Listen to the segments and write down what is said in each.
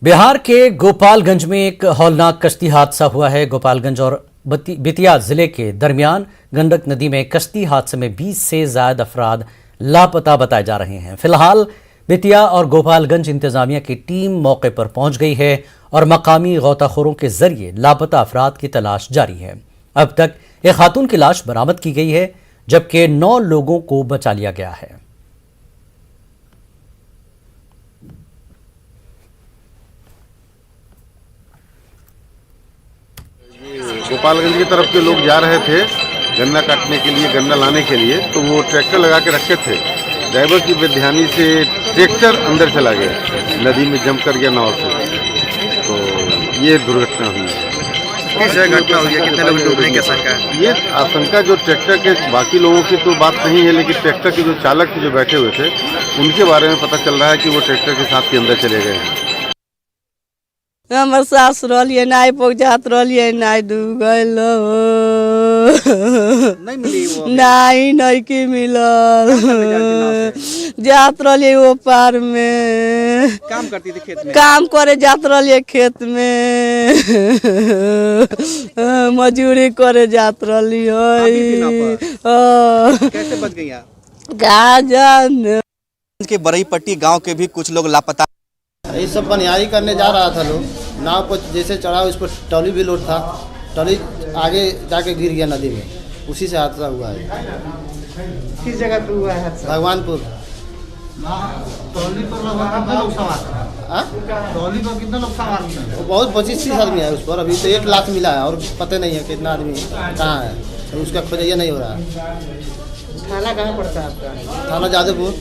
बिहार के गोपालगंज में एक हौलनाक कश्ती हादसा हुआ है। गोपालगंज और बेतिया जिले के दरमियान गंडक नदी में कश्ती हादसे में 20 से ज्यादा अफराद लापता बताए जा रहे हैं। फिलहाल बेतिया और गोपालगंज इंतजामिया की टीम मौके पर पहुंच गई है और मकामी गौताखोरों के जरिए लापता अफराद की तलाश जारी है। अब तक एक खातून की लाश बरामद की गई है, जबकि 9 लोगों को बचा लिया गया है। गोपालगंज की तरफ के लोग जा रहे थे गन्ना काटने के लिए, गन्ना लाने के लिए, तो वो ट्रैक्टर लगा के रखे थे। ड्राइवर की बेध्यानी से ट्रैक्टर अंदर चला गया, नदी में जंप कर गया नाव से, तो ये दुर्घटना हुई है। किस जगह घटना हुई है? कितने लोग डूबने की आशंका है? ये आशंका जो ट्रैक्टर के बाकी लोगों की तो बात नहीं है, लेकिन ट्रैक्टर के जो चालक जो बैठे हुए थे उनके बारे में पता चल रहा है कि वो ट्रैक्टर के साथ के अंदर चले गए हैं। हमर सास रहिए नाई पहुँचात रहिए, नाई डूब गइल, नहीं मिली वो? नहीं की मिलल। जात रहिए वो पार में, काम करती थी खेत में? काम करे जात रहिए खेत में, मजूरी करे जात रहिए। कैसे बच गई आप? गाजन के बरईपट्टी गांव के भी कुछ लोग लापता। ये सब बनियाई करने जा रहा था लोग, नाव पर जैसे चढ़ा, उस पर टॉली भी लोड था, टॉली आगे जाके गिर गया नदी में, उसी से हादसा हुआ है। किस जगह पे हुआ है? भगवानपुर। टॉली पर कितना लोग सवार थे? टॉली पर कितना लोग सवार थे? बहुत 25-30 आदमी है उस पर। अभी तो 1 लाख मिला है और पता नहीं है कितना आदमी कहाँ है, तो उसका खोजैया नहीं हो रहा है। थाना कहाँ पड़ता है आपका? थाना जादवपुर।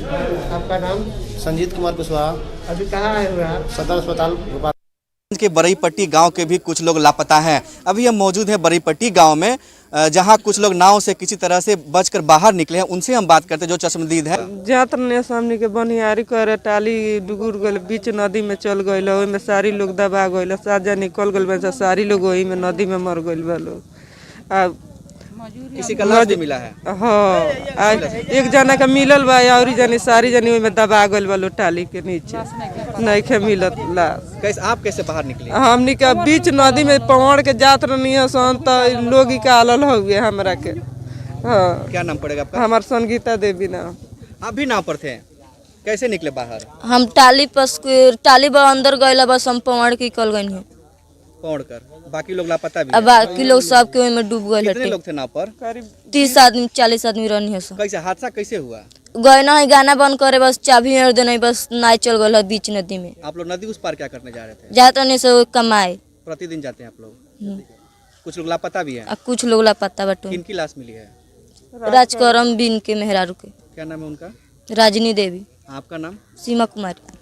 आपका नाम? संजीत कुमार कुशवाहा। अभी कहाँ आए हुए आप? सदर अस्पताल गोपाल के बरईपट्टी गांव के भी कुछ लोग लापता हैं। अभी हम मौजूद हैं बरईपट्टी गांव में, जहां कुछ लोग नाव से किसी तरह से बचकर बाहर निकले हैं। उनसे हम बात करते हैं जो चश्मदीद है। जात ने सामने के बनियारी करे, टाली डुगुर गल, बीच नदी में चल गइल, ओइ में सारी लोग दबा गइल, साजा निकल गइल में, सारी लोग ओही में नदी में मर गइल बा लोग। किसी का लाश भी मिला है? हाँ, एक जना का मिलल बा, और जनी सारी जनी ओइ में दबा गइल बा लोग टाली के नीचे, नहीं खे मिलत लाश। कैसे आप कैसे बाहर निकले? हमनी के बीच नदी में पहुँच के जात रहनी सन, तो लोग ही का अलल हो गए हमरा के। हाँ, क्या नाम पड़ेगा आपका? हमार संगीता देवी नाम। आप भी नाव पर थे, कैसे निकले बाहर? हम टाली बा अंदर गइला, बस हम पवाड़ के निकल गइल हैं। पौड़ कर बाकी लोग लापता भी अब बाकी लोग सब के ओइ में डूब गइल कितने हटे। लोग थे नाव पर? 30 आदमी 40 आदमी रहनी है सब। कैसे हादसा कैसे हुआ? गए ना गाना बंद करे, बस चाबी मेर देना, बस नाई चल गइल है बीच नदी में। आप लोग नदी उस पार क्या करने जा रहे थे? जाते नहीं से कमाए। प्रतिदिन जाते हैं आप लोग? कुछ लोग लापता भी हैं? कुछ लोग लापता बटो। किनकी लाश मिली है? राजकरम बिन के मेहरारू के। क्या नाम है उनका? राजनी देवी। आपका नाम? सीमा कुमारी।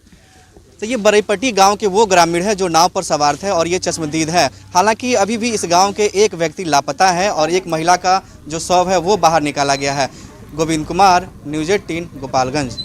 तो ये बरईपट्टी गांव के वो ग्रामीण है जो नाव पर सवार थे और ये चश्मदीद है। हालांकि अभी भी इस गांव के एक व्यक्ति लापता है और एक महिला का जो शव है वो बाहर निकाला गया है। गोविंद कुमार, न्यूज़ 18, गोपालगंज।